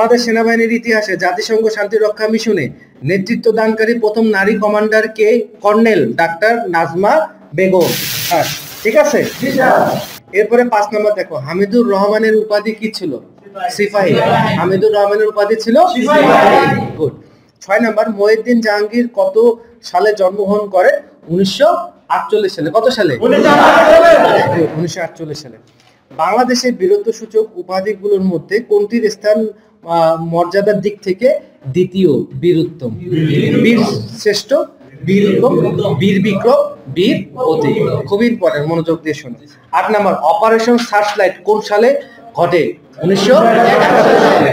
বাংলাদেশ সেনাবাহিনীর ইতিহাসে জাতিসংঘ শান্তি রক্ষা মিশনে নেতৃত্ব দানকারী প্রথম নারী কমান্ডার কে? Colonel doctor Nazma Begum. হ্যাঁ, ঠিক আছে। এরপরে 5 নম্বর দেখো, হামিদুর রহমানের উপাধি কি ছিল? সিপাহী। হামিদুর রহমানের উপাধি ছিল সিপাহী। গুড। 6 নম্বর, মহিউদ্দিন জাহাঙ্গীর কত সালে জন্মগ্রহণ করে? 1948 সালে। কত সালে? 1948 সালে। বাংলাদেশের বীরত্বসূচক উপাধিগুলোর মধ্যে কোনটির স্থান মর্যাদার দিক থেকে দ্বিতীয়? বীরুত্তম, বীর শ্রেষ্ঠ, বীর উত্তম, বীর বিক্রম, বীর অতি। খুবই ইম্পর্টেন্ট, মনোযোগ দিয়ে শোনো। 8 নম্বর, অপারেশন সার্চলাইট কোন সালে ঘটে? 1971 সালে।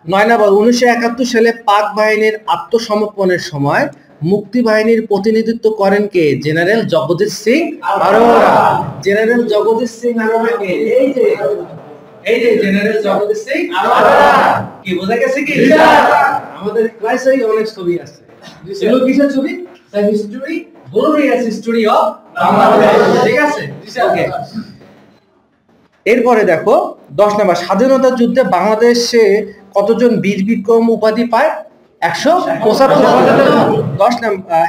9 নম্বর, 1971 সালে পাক বাহিনীর আত্মসমর্পণের সময় মুক্তি বাহিনীর প্রতিনিধিত্ব করেন কে? জেনারেল জগদীশ সিং আরোরা। জেনারেল জগদীশ সিং আরোরা কে? এই যে জেনারেল জগদীশ সিং আরোরা। কি বোঝা গেছে কি? আমাদের ক্লাসেই অনেক ছবি আছে। এগুলো কিসের ছবি? The history, glorious history of Bangladesh. ঠিক আছে, ওকে। এরপরে দেখো 10 নম্বর, স্বাধীনতা যুদ্ধে বাংলাদেশে কতজন বীর বিক্রম উপাধি পায়? 175।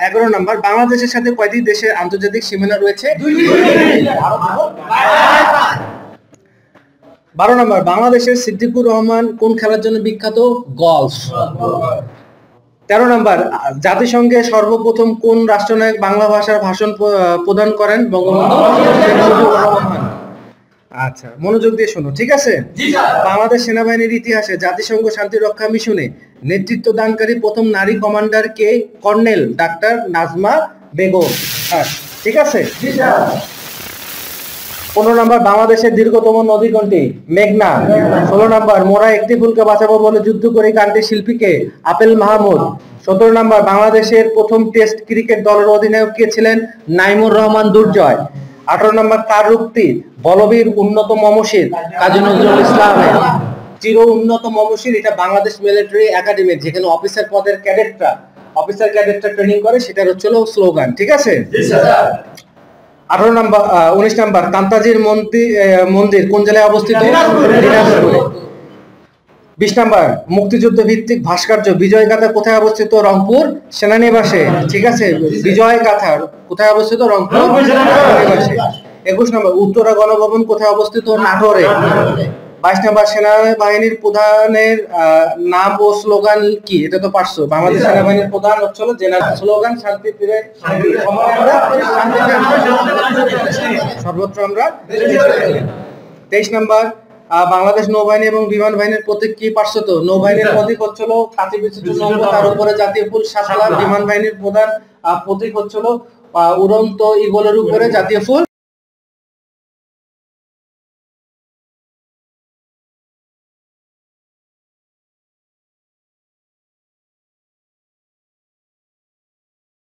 11 নম্বর, বাংলাদেশের সাথে কয়টি দেশের আন্তর্জাতিক সীমানা রয়েছে? 2টি। 12 নম্বর, বাংলাদেশের সিদ্দিকুর রহমান কোন খেলার জন্য বিখ্যাত? গলফ। 13 নম্বর, জাতিসংঘে সর্বপ্রথম কোন রাষ্ট্রনায়ক বাংলা ভাষার ভাষণ প্রদান করেন? বঙ্গবন্ধু শেখ মুজিবুর রহমান। আচ্ছা, মনোযোগ দিয়ে শোনো, ঠিক আছে। বাংলাদেশ সেনাবাহিনীর ইতিহাসে জাতিসংঘ শান্তি রক্ষা মিশনে নেতৃত্ব দানকারী প্রথম নারী কমান্ডার কে? Colonel doctor Nazma Begum. হ্যাঁ, ঠিক আছে। 15 নম্বর, বাংলাদেশের দীর্ঘতম নদী কোনটি? মেঘনা। 16 নম্বর, মোরা একটি ফুলকে বাঁচাবো বলে যুদ্ধ করে গানটি শিল্পীকে? আপেল মাহমুদ। 17 নম্বর, বাংলাদেশের প্রথম টেস্ট ক্রিকেট দলের অধিনায়ক কে ছিলেন? নাইমুর রহমান দুর্জয়। 18 নম্বর, কার উক্তি? বলবীর উন্নত মমশির কাজী নজরুল ইসলামের। চির উন্নত মমশির, এটা বাংলাদেশ মিলিটারি একাডেমি, যেখানে অফিসার পদের ক্যাডেটরা ট্রেনিং করে, সেটার হচ্ছে স্লোগান। ঠিক আছে। 19 নম্বর, কান্তাজির মন্দির কোন জেলায় অবস্থিত? দিনাজপুরে। 20 নম্বর, মুক্তিযুদ্ধ ভিত্তিক ভাস্কর্য বিজয় গাথা কোথায় অবস্থিত? রংপুর সেনানিবাসে। ঠিক আছে, বিজয় গাথা কোথায় অবস্থিত? রংপুর সেনানিবাসে। 21 নম্বর, উত্তরা গণভবন কোথায় অবস্থিত? নাটোরে। 22 নম্বর, সেনাবাহিনীর প্রধানের নাম ও স্লোগান কি? এটা তো পারছো। বাংলাদেশ সেনাবাহিনীর প্রধান হচ্ছে জেনারেল। স্লোগান শান্তি ফিরে, সর্বত্র আমরা। 23 নম্বর, বাংলাদেশ নৌবাহিনী এবং বিমান বাহিনীর প্রতীক কি? পারছো তো। নৌবাহিনীর প্রতীক হচ্ছিল কাতি বিচিত্র নৌকা, তার উপরে জাতীয় ফুল শাপলা। বিমান বাহিনীর প্রধান প্রতীক হচ্ছিল উড়ন্ত ঈগলের উপরে জাতীয় ফুল